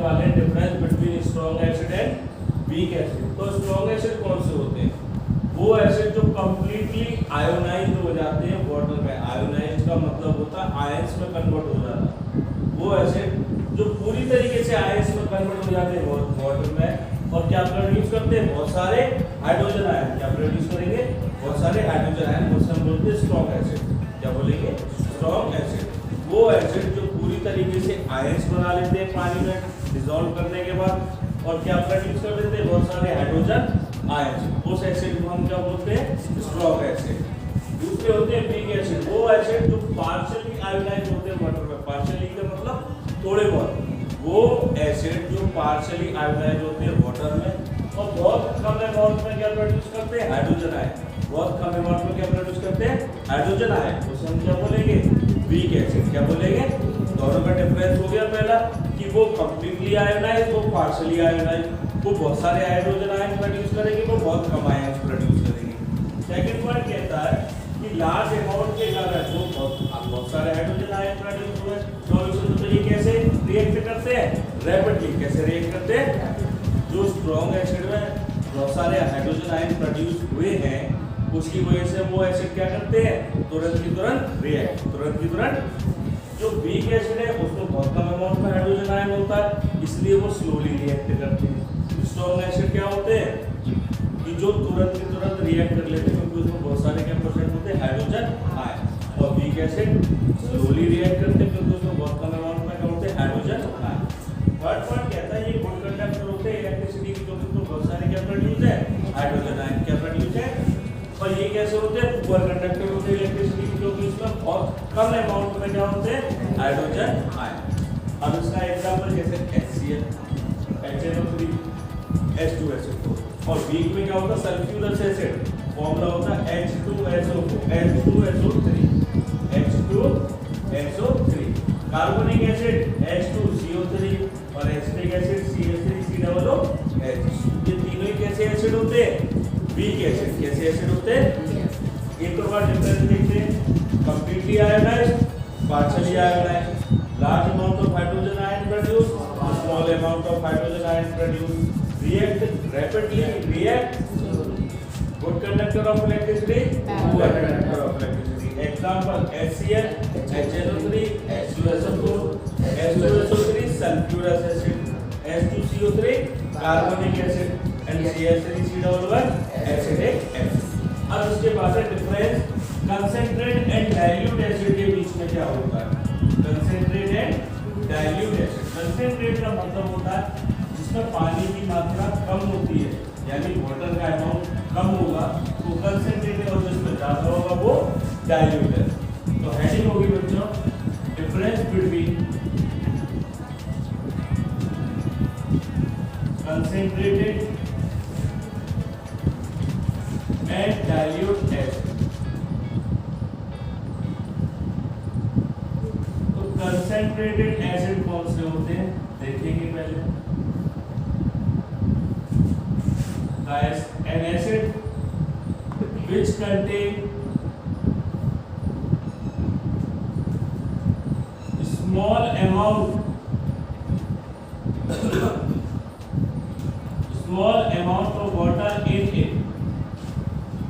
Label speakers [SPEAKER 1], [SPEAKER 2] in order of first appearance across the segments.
[SPEAKER 1] जानने वाले हैं difference between strong acid and weak acid. तो स्ट्रॉन्ग एसिड कौन से होते हैं? वो एसिड जो कंप्लीटली आयोनाइज्ड हो जाते हैं वाटर में। आयोनाइज्ड का मतलब होता है आयंस में कन्वर्ट हो जाना। वो एसिड जो पूरी तरीके से आयंस में कन्वर्ट हो जाते हैं वाटर में और क्या प्रोड्यूस करते हैं? बहुत सारे हाइड्रोजन आयन। क्या प्रोड्यूस करेंगे? बहुत सारे हाइड्रोजन आयन। उसे हम बोलते हैं स्ट्रॉन्ग एसिड। क्या बोलेंगे? Strong acid. वो एसिड जो पूरी तरीके से आयंस बना लेते हैं पानी में डिसॉल्व करने के बाद और क्या प्रोड्यूस कर देते हैं? बहुत सारे हाइड्रोजन आयंस। उस एसिड को हम क्या बोलते हैं? Strong acid. दूसरे होते हैं वीक एसिड। वो एसिड जो पार्शियली आयोनाइज्ड होते हैं वाटर में। पार्शियली का मतलब थोड़े बहुत। वो एसिड जो पार्शियली आयोनाइज्ड होते हैं वाटर में और बहुत कम अमाउंट में क्या प्रोड्यूस करते हैं? Hydrogen ion. बहुत कम अमाउंट में क्या प्रोड्यूस करते हैं? Hydrogen ion. उसे हम क्या बोलेंगे? Weak acid. क्या बोलेंगे? दोनों का डिफरेंस हो गया पहला कि वो कंप्लीटली आयोनाइज्ड, वो पार्शियली आयोनाइज्ड। वो बहुत सारे हाइड्रोजन आयन प्रोड्यूस करेंगे, वो बहुत कम आयन प्रोड्यूस करेंगे। सेकंड पॉइंट कहता है कि लार्ज अमाउंट के कारण वो बहुत सारे हाइड्रोजन आयन प्रोड्यूस हुए तो ये कैसे रिएक्ट करते हैं? रैपिडली। कैसे रिएक्ट करते हैं? जो स्ट्रॉन्ग एसिड में बहुत सारे हाइड्रोजन आयन प्रोड्यूस हुए हैं उसकी वजह से वो एसिड क्या करते हैं? तुरंत की तुरंत रिएक्ट। तुरंत की तुरंत। जो वीक एसिड है उसमें बहुत कम अमाउंट में हाइड्रोजन आयन होता है इसलिए वो स्लोली रिएक्ट करते हैं। स्ट्रॉन्ग एसिड क्या होते हैं कि जो तुरंत की तुरंत रिएक्ट कर लेते हैं क्योंकि उसमें बहुत सारे क्या प्रेजेंट होते हैं? Hydrogen ion. और वीक एसिड स्लोली रिएक्ट करते हैं क्योंकि उसमें बहुत कम अमाउंट में क्या होते हैं? Hydrogen ion. थर्ड पॉइंट कहता है ये गुड कंडक्टर होते हैं इलेक्ट्रिसिटी की क्योंकि उसमें बहुत सारे क्या प्रोड्यूस है? Hydrogen ion. क्या प्रोड्यूस है? और ये कैसे होते हैं? पुअर कंडक्टर होते हैं इलेक्ट्रिसिटी की क्योंकि इसमें बहुत कम अमाउंट में क्या होते हैं? Hydrogen ion. अब इसका एग्जांपल जैसे HCl, HNO3, H2SO4 और वीक में क्या होता है? Sulphurous acid. फॉर्मूला होता है H2SO4, H2SO3, H2SO3। Carbonic acid H2CO3 और एसिटिक एसिड CH3COOH। ये तीनों ही कैसे एसिड होते हैं? Weak acid. कैसे एसिड होते हैं? एक और बार डिफरेंस देखते हैं। Completely ionised, partially ionised. Large amount of hydrogen ion produce, small amount of hydrogen ion produce. React rapidly, react good conductor of electricity, poor conductor of electricity. Example HCl, HNO3, H2SO4, H2SO3 sulphurous acid, H2CO3 carbonic acid and CH3COOH acidic acid. अब इसके बाद है difference concentrate and dilute acid के बीच में क्या होता है? Concentrate and dilute acid. Concentrate का मतलब होता है जिसमें पानी की मात्रा कम होती है यानी वाटर का अमाउंट कम होगा तो कंसंट्रेट है और जिसमें ज्यादा होगा वो डाइल्यूट है। तो हेडिंग होगी बच्चों difference between concentrated and dilute acid. तो कंसंट्रेटेड एसिड कौन से होते हैं देखेंगे पहले। An acid which contain small amount of water in it।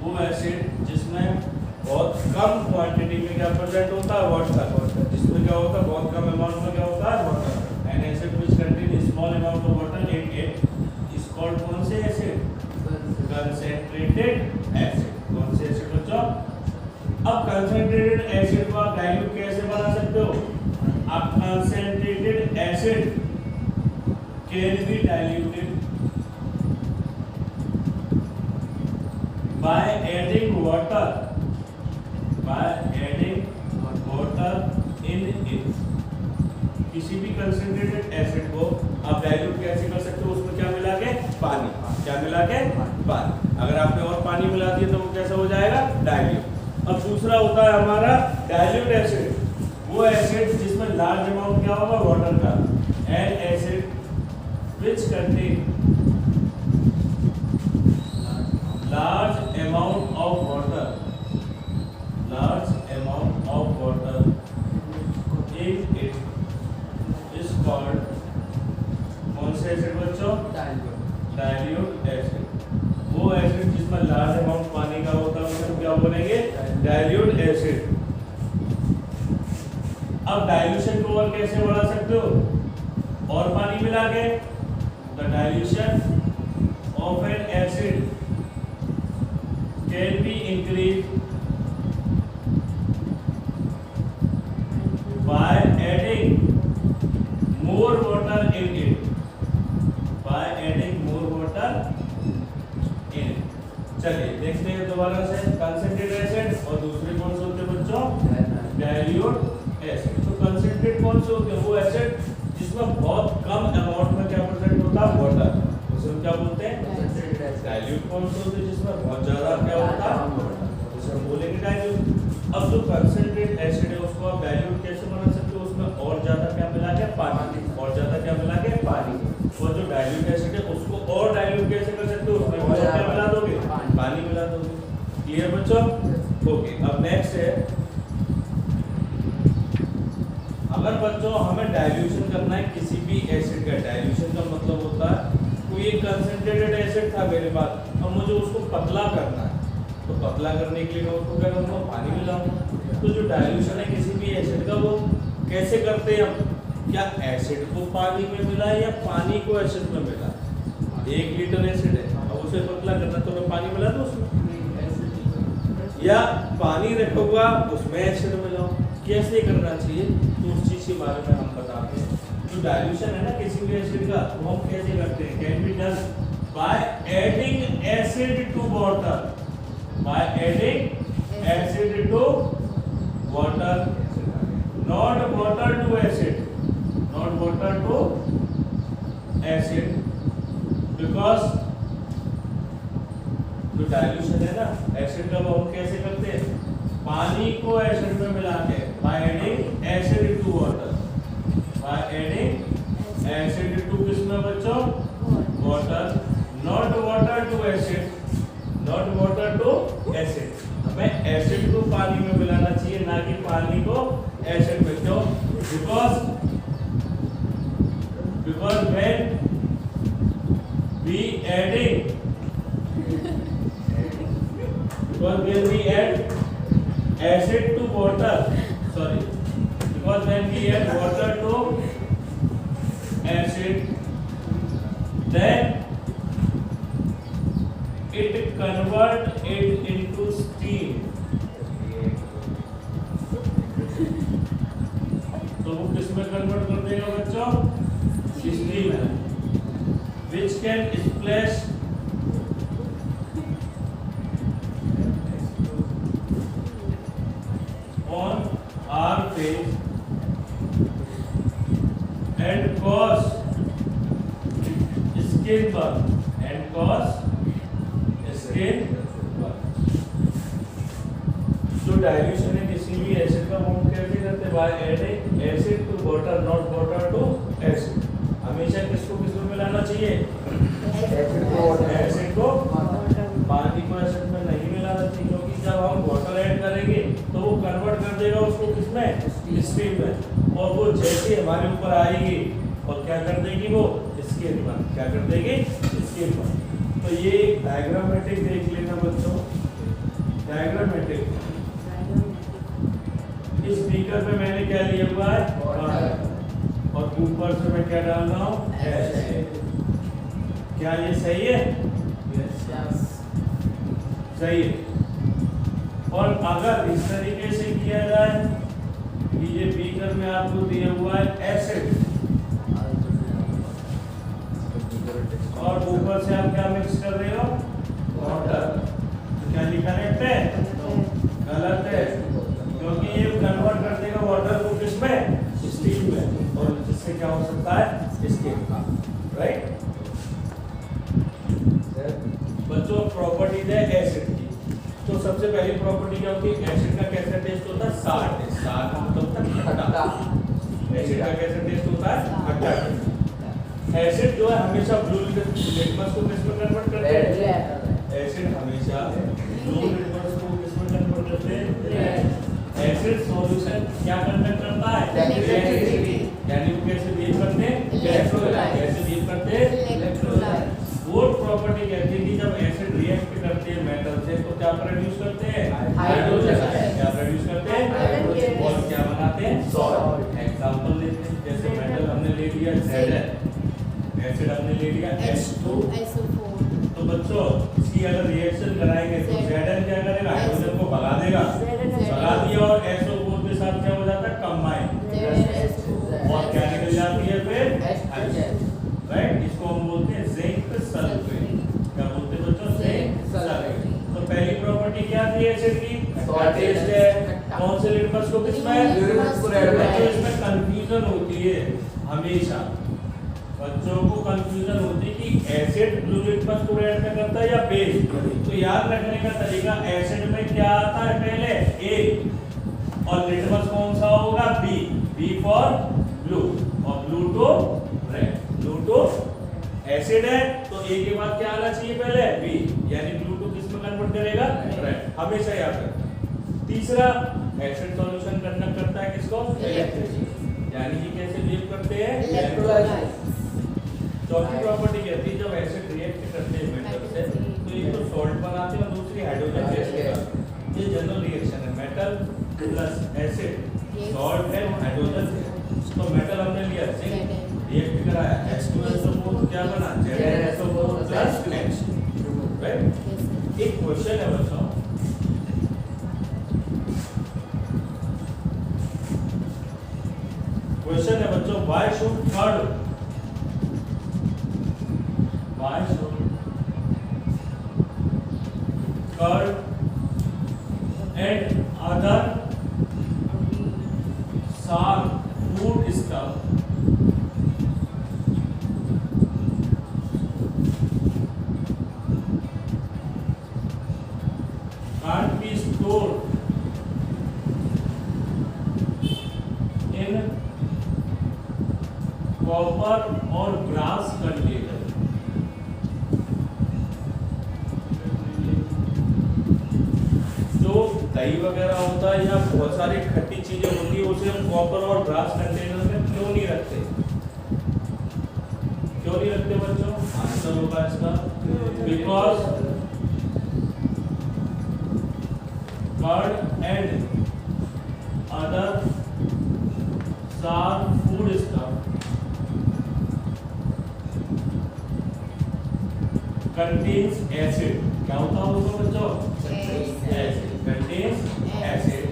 [SPEAKER 1] वो एसिड जिसमें बहुत कम क्वांटिटी में क्या प्रेजेंट होता है? वाटर। जिसमें क्या होता है? बहुत कम अमाउंट में क्या होता है? Water. An acid which contain small amount of water in it is called कौन से एसिड? Concentrated acid. कौन से एसिड बच्चों? अब कंसंट्रेटेड एसिड को आप डाइल्यूट कैसे बना सकते हो? आप concentrated acid can be diluted by adding water in it. किसी भी कंसंट्रेटेड एसिड को आप डाइल्यूट कैसे कर सकते हो? उसमें क्या मिला के? पानी। क्या मिला के? पानी। अगर आपने और पानी मिला दिया तो वो कैसा हो जाएगा? डाइल्यूट। अब दूसरा होता है हमारा डाइल्यूट एसिड। वो एसिड जिसमें लार्ज अमाउंट क्या होगा? वाटर का। N acid which contain large amount of water in it is called क्या बोलेंगे, डाइल्यूट एसिड। अब डाइल्यूशन को और कैसे बढ़ा सकते हो, और पानी मिला के, the dilution of N acid can be increase by adding more water in it, by adding more water in it. चलिए देखते हैं दोबारा से, कंसंट्रेटेड एसिड और दूसरे कौन से होते हैं बच्चों, डाइल्यूट एसिड। तो कंसंट्रेट कौन से होते हैं, वो एसिड जिसमें बहुत कम अमाउंट में क्या प्रेजेंट होता है, वाटर, उसे हम क्या बोलते हैं, डाइल्यूट। कौन से होते हैं जिसमें बहुत ज्यादा क्या होता है, उसे हम बोलेंगे डाइल्यूट। अब जो कंसंट्रेट एसिड है उसको आप डाइल्यूट कैसे बना सकते हो, उसमें और ज्यादा क्या मिला के, पानी, और ज्यादा क्या मिला के, पानी। और जो डाइल्यूट एसिड है उसको और डाइल्यूट कैसे कर सकते हो, उसमें और क्या मिला दोगे, पानी मिला दोगे। क्लियर बच्चों, ओके। अब नेक्स्ट है, अगर बच्चों हमें डाइल्यूशन करना है किसी भी एसिड का, डाइल्यूशन का मतलब होता है कोई एक कंसंट्रेटेड एसिड था मेरे पास और मुझे उसको पतला करना है, तो पतला करने के लिए मैं उसको क्या करूँगा, पानी मिलाऊंगा। तो जो डाइल्यूशन है किसी भी एसिड का वो कैसे करते हैं हम, क्या एसिड को पानी में मिला या पानी को एसिड में मिला। 1 लीटर एसिड है, अब उसे पतला करना तो मैं पानी मिला दूं उसमें, या पानी रखूंगा उसमें एसिड मिलाऊं, कैसे करना चाहिए, तो उस चीज के बारे में हम बताते हैं। जो डाइल्यूशन है ना किसी भी एसिड का, तो हम कैसे करते हैं, can be done by adding acid to water, by adding acid to water, not water to acid, not water to acid, because जो डाइल्यूशन है ना एसिड का वो हम कैसे करते हैं, पानी को एसिड में मिला के, by adding acid to water, by adding acid to किसमें बच्चों, water, not water to acid, not water to acid. हमें एसिड को पानी में मिलाना चाहिए, ना कि पानी को एसिड में। क्यों, because when we add acid to water, sorry, because when we add water to acid, then it convert it into steam, तो वो किसमें कन्वर्ट कर देगा बच्चों, स्टीम में, which can splash on our face and cause skin burn, and cause जो dilution है किसी भी एसिड का वो कैसे करते हैं, by adding acid to water, not water to acid. हमेशा किसको किसमें मिलाना चाहिए, एसिड को पानी को एसिड में नहीं मिलाना चाहिए, क्योंकि जब हम वाटर ऐड करेंगे तो वो कन्वर्ट कर देगा उसको किसमें, स्टीम में, और वो जैसे हमारे ऊपर आएगी और क्या कर देगी, वो स्किन पर क्या कर देगी, स्किन पर। तो ये डायग्रामेटिक देख लेना बच्चों, डायग्रामेटिक। इस स्पीकर पे मैंने क्या लिया हुआ है, और ऊपर से मैं क्या डाल रहा हूँ, एसिड। क्या ये सही है, सही है। और अगर इस तरीके से किया जाए कि ये बीकर में आपको दिया हुआ है एसिड, और ऊपर से आप क्या मिक्स कर रहे हो, वाटर, तो क्या ये करेक्ट है, गलत है, क्योंकि ये कन्वर्ट कर देगा वाटर को किसमें, स्टीम में, और जिससे क्या हो सकता है, स्किन का, राइट। बच्चों प्रॉपर्टीज है एसिड की, तो सबसे पहली प्रॉपर्टी क्या होती है, एसिड का कैसा टेस्ट होता है, सार टेस्ट, सार मतलब खट्टा, एसिड का कैसा टेस्ट होता है, खट्टा। एसिड जो है हमेशा ब्लू लिटमस को किसमें कन्वर्ट करते हैं, एसिड हमेशा ब्लू लिटमस को किसमें कन्वर्ट करते हैं, एसिड सॉल्यूशन क्या कंडक्ट करता है, यानी वो कैसे बिहेव करते हैं, इलेक्ट्रोलाइट, कैसे बिहेव करते हैं, इलेक्ट्रोलाइट। वो प्रॉपर्टी कहती है कि जब एसिड रिएक्ट करते के मेटल से तो क्या प्रोड्यूस करते हैं?
[SPEAKER 2] हाइड्रोजन।
[SPEAKER 1] क्या प्रोड्यूस करते हैं?
[SPEAKER 2] हाइड्रोजन।
[SPEAKER 1] और क्या बनाते हैं?
[SPEAKER 2] सॉल्ट।
[SPEAKER 1] एग्जांपल लेते हैं, जैसे मेटल हमने ले लिया Zn, एसिड हमने ले लिया
[SPEAKER 3] H2SO4।
[SPEAKER 1] तो बच्चों इसकी अगर रिएक्शन कराएंगे तो Zn क्या करेगा? हाइड्रोजन को भगा देगा, भगा दिया और SO4 के साथ क्या हो जाता है? कंबाइन, और क्या निकल जाती है फिर? राइट, इसको हम बोलते हैं जिंक सल्फेट। क्या बोलते हैं बच्चों? Zinc sulphate. तो पहली प्रॉपर्टी क्या थी एसिड की? टेस्ट है। कौन से लिटमस को किसमें? बच्चों इसमें कंफ्यूजन होती है हमेशा, बच्चों को कंफ्यूजन होती है कि एसिड ब्लू लिटमस को ऐड में करता है या बेस। तो याद रखने का तरीका, एसिड में क्या आता है पहले? ए, और लिटमस कौन सा होगा? बी। बी फॉर ब्लू, और blue to red. Blue to acid है तो ए के बाद क्या आना चाहिए पहले? बी, यानी ब्लू टू किस में कन्वर्ट करेगा? रेड। हमेशा याद रखना। तीसरा, एसिड सॉल्यूशन कंडक्ट करता है किसको? यानी कि कैसे बिहेव करते हैं?
[SPEAKER 3] इलेक्ट्रोलाइट।
[SPEAKER 1] चौथी प्रॉपर्टी कहती है जब एसिड रिएक्ट करते हैं मेटल से तो एक तो सॉल्ट बनाते हैं और दूसरी हाइड्रोजन गैस निकालते हैं। ये जनरल रिएक्शन है, मेटल प्लस एसिड, सॉल्ट है और हाइड्रोजन है। तो मेटल हमने लिया जिंक, रिएक्ट कराया H2SO4, क्या बना? ZnSO4 plus next, right. एक क्वेश्चन है बच्चों, क्वेश्चन है बच्चों, why should curd and other sour food stuff can't be stored in copper or brass container? जो दही वगैरह होता है या बहुत सारी खट्टी चीजें होती है उसे हम कॉपर और ब्रास कंटेनर में क्यों नहीं रखते? क्यों नहीं रखते बच्चों? आंसर होगा इसका because curd and other sour food stuff contains acid. क्या होता है उसको बच्चों? Acid. Contains acid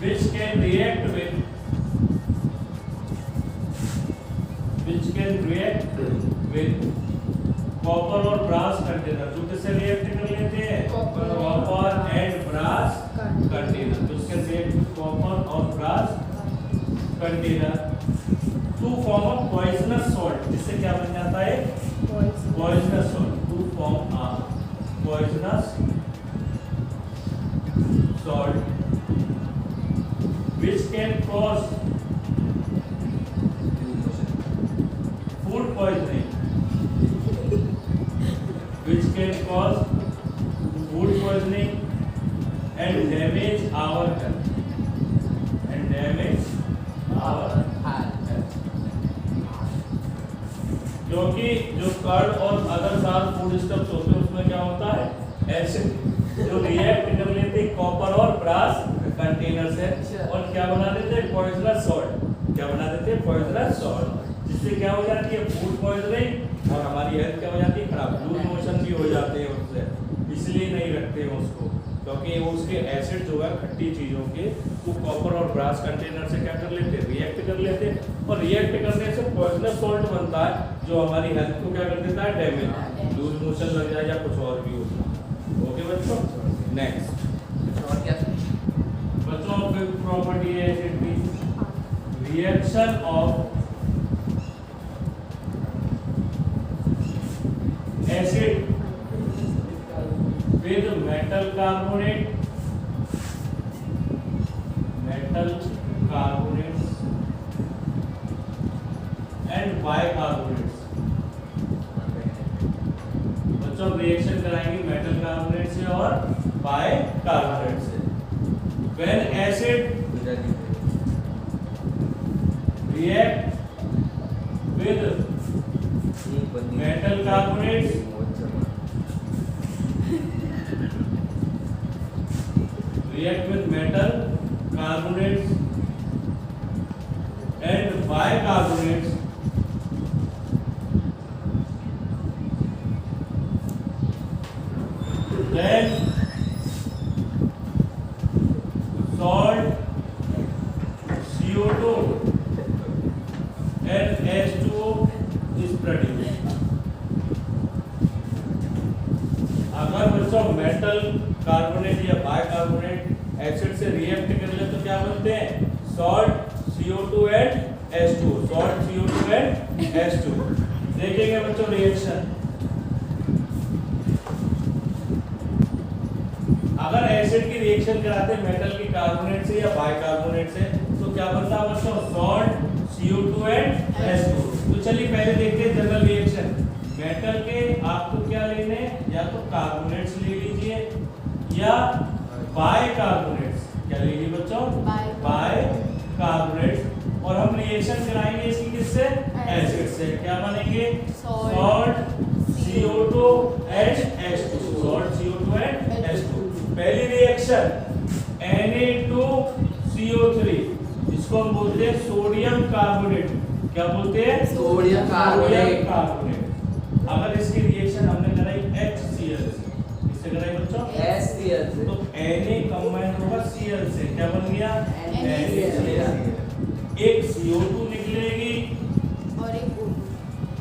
[SPEAKER 1] which can react with copper और ब्रास कंटेनर। जो किससे रिएक्ट कर लेते हैं? Copper and brass container. तो इसके रिएक्ट विद कॉपर और brass container to form a poisonous salt, जिससे क्या बन जाता है? Poisonous salt. To form a poisonous salt which can cause food poisoning, and damage our health, क्योंकि जो कर्ड और अदर सार फूड स्टफ्स होते हैं उसमें क्या होता है? एसिड, जो रिएक्ट कर लेते हैं कॉपर और ब्रास कंटेनर से और क्या बना देते हैं? Poisonous salt. क्या बना देते हैं? पॉइजनस सॉल्ट, जिससे क्या हो जाती है? फूड पॉइजनिंग, और हमारी हेल्थ क्या हो जाती है? खराब। लूज मोशन भी हो जाते हैं उससे, इसलिए नहीं रखते हैं उसको, क्योंकि वो उसके एसिड जो है खट्टी चीजों के वो कॉपर और ब्रास कंटेनर से क्या कर लेते हैं? रिएक्ट कर लेते हैं, और रिएक्ट करने से पॉइजनस सॉल्ट बनता है जो हमारी हेल्थ को क्या कर देता है? डैमेज, लूज मोशन लग जाए या कुछ और भी होता है। ओके बच्चों, नेक्स्ट बच्चों फिफ्थ प्रॉपर्टी है एसिड की, reaction of acid with metal carbonate and bicarbonates. बच्चों रिएक्शन कराएंगे मेटल कार्बोनेट से और बाइकार्बोनेट से। When acid react with metal carbonates react with metal carbonates and bicarbonates then salt CO2 and H2O is produced. अगर बच्चों metal carbonate या bicarbonate acid से react कर ले तो क्या बनते हैं? Salt CO2 and H2O, salt CO2 and H2O। देखेंगे बच्चों रिएक्शन। अगर एसिड की रिएक्शन कराते हैं मेटल की कार्बोनेट से या बाइकार्बोनेट से तो क्या बनता है बच्चों? Salt CO2 and H2O। तो चलिए पहले देखते हैं जनरल रिएक्शन। मेटल के आपको क्या लेने हैं? या तो कार्बोनेट्स ले लीजिए या बाइकार्बोनेट्स। क्या ले लीजिए बच्चों? बाइकार्बोनेट्स। और हम रिएक्शन कराएंगे इसकी किससे? एसिड से। क्या बनेंगे? Salt CO2 and H2O, salt CO2 and H2O। पहली रिएक्शन Na2CO3, इसको हम बोलते हैं सोडियम कार्बोनेट। क्या बोलते हैं?
[SPEAKER 2] Sodium carbonate.
[SPEAKER 1] अगर इसकी रिएक्शन हमने कराई HCl से, किससे कराई बच्चों?
[SPEAKER 2] HCl से।
[SPEAKER 1] तो Na कंबाइन होगा Cl से। क्या बन गया?
[SPEAKER 2] NaCl।
[SPEAKER 1] एक CO2 निकलेगी
[SPEAKER 3] और एक O2।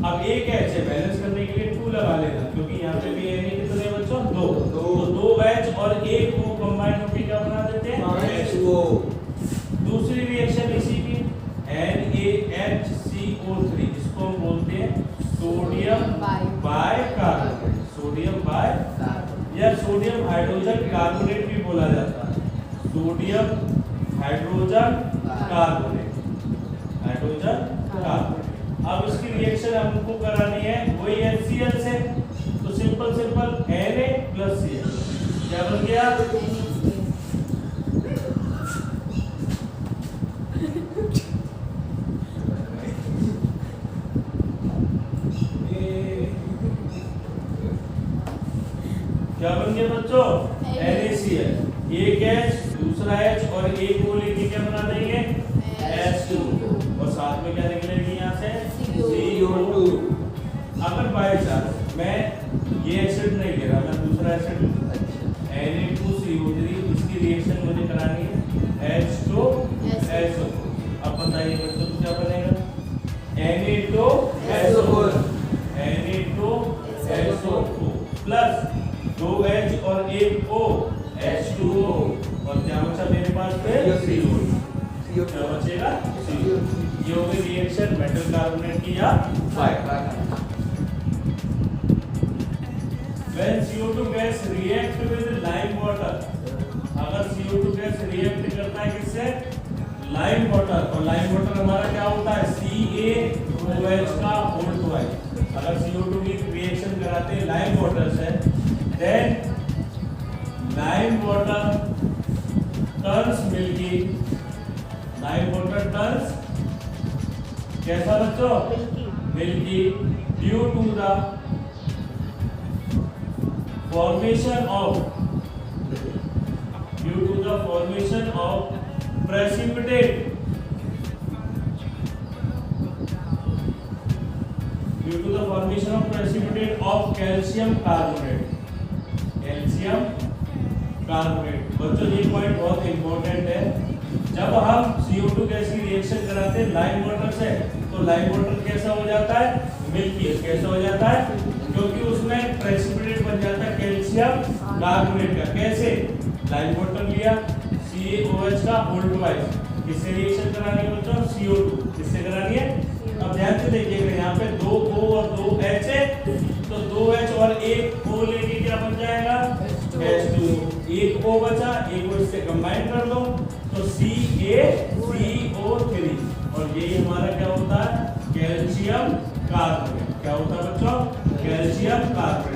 [SPEAKER 1] अब एक H है, बैलेंस करने के लिए 2 लगा लेना क्योंकि यहाँ पे भी Na कितने हैं बच्चों? 2। तो 2 H और एक O कंबाइन होकर क्या बना देते हैं?
[SPEAKER 2] H2O।
[SPEAKER 1] दूसरी रिएक्शन इसी की NaHCO3, इसको हम बोलते हैं सोडियम बाइकार्बोनेट। सोडियम बाइकार्बोनेट या सोडियम हाइड्रोजन कार्बोनेट भी बोला जाता है। Sodium hydrogen carbonate, hydrogen carbonate. अब इसकी रिएक्शन हमको करानी है वही HCl से, तो सिंपल Na प्लस Cl। क्या बन गया? क्या बन गया बच्चों? NaCl। एक H, दूसरा H और एक O लेके क्या बना देंगे? H2। और साथ में क्या निकलेगी यहाँ से? CO2। अगर बाय चांस मैं ये एसिड नहीं ले रहा, मैं दूसरा एसिड Na2CO3, इसकी रिएक्शन मुझे करानी है H2SO4। अब बताइए बच्चों तो क्या बनेगा? Na2SO4 प्लस 2H और एक O H2O और क्या बचा मेरे पास पे? CO2। क्या बचेगा? CO2। ये हो गई रिएक्शन मेटल कार्बोनेट की या bicarbonate. When CO2 gas react with lime water, अगर CO2 गैस रिएक्ट करता है किससे? Lime water. और लाइम वाटर हमारा क्या होता है? CaOH का होल ट्वाइस। अगर CO2 की रिएक्शन कराते हैं लाइम वाटर से, then lime water turns milky। lime water turns कैसा बच्चों? milky due to the formation of precipitate of calcium carbonate। बच्चों ये पॉइंट बहुत इंपॉर्टेंट है। जब हम CO2 गैस की रिएक्शन कराते हैं लाइम वाटर से, तो लाइम वाटर कैसा हो जाता है? मिल्की। कैसा हो जाता है? क्योंकि उसमें प्रेसिपिटेट बन जाता है कैल्शियम कार्बोनेट का। कैसे? लाइम वाटर लिया, CaOH का होल ट्वाइस, किससे रिएक्शन करानी है बच्चों? CO2। किससे करानी है? अब ध्यान से देखिएगा, यहाँ पे 2 O और 2 H है, तो 2H और एक O लेके क्या बन जाएगा? H2O। एक O बचा, एक O इससे कंबाइन कर दो तो CaCO3 और यही हमारा क्या होता है? Calcium carbonate. क्या होता है बच्चों? Calcium carbonate.